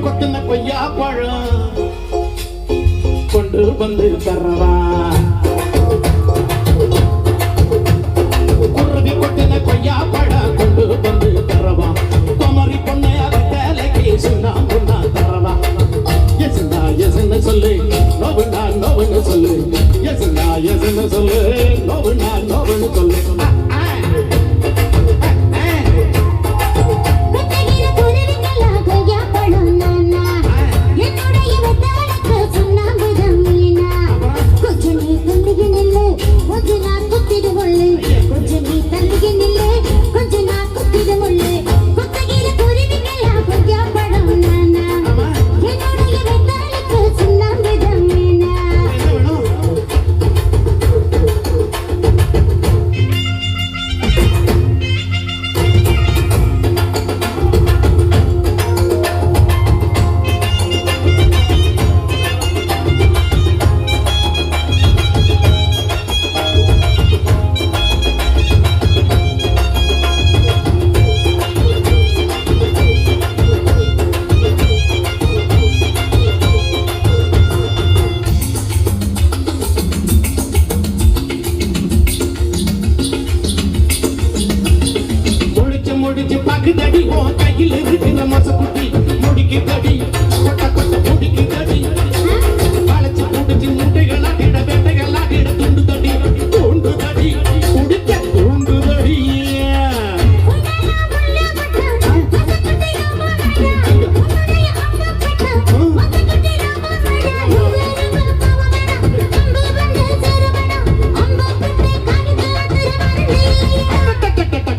கொத்துன கொய்யா பழம் கொண்டு வந்து தரவா குருவி கொத்துன கொய்யா பழம் கொண்டு வந்து தரவா குமரி பொண்ணு அவத்தலைக்கு சுண்ணாம்புண்ணா தரவா எசுனா எசுன்னு சொல்லு நோவுனா நோவுன்னு சொல்லு எசுனா எசுன்னு சொல்லு நோவுனா நோவுன்னு சொல்லு தடி ஓ கையில் இருக்கிற மசக்குட்டி முடிக்கு தடி கொட்ட கொட்ட முடிக்கு தடி வளைச்சு குடிச்சு முட்டைகளாகிட வேட்டைகளாகிட துண்டு தடி குடிக்க துண்டு தடி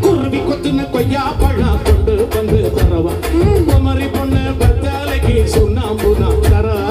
குருவி கொத்துன கொய்யா பழம் கொண்டு வந்து தரவா குமரி பொண்ணு பத்தாலைக்கு சுண்ணாம்புனா தரவா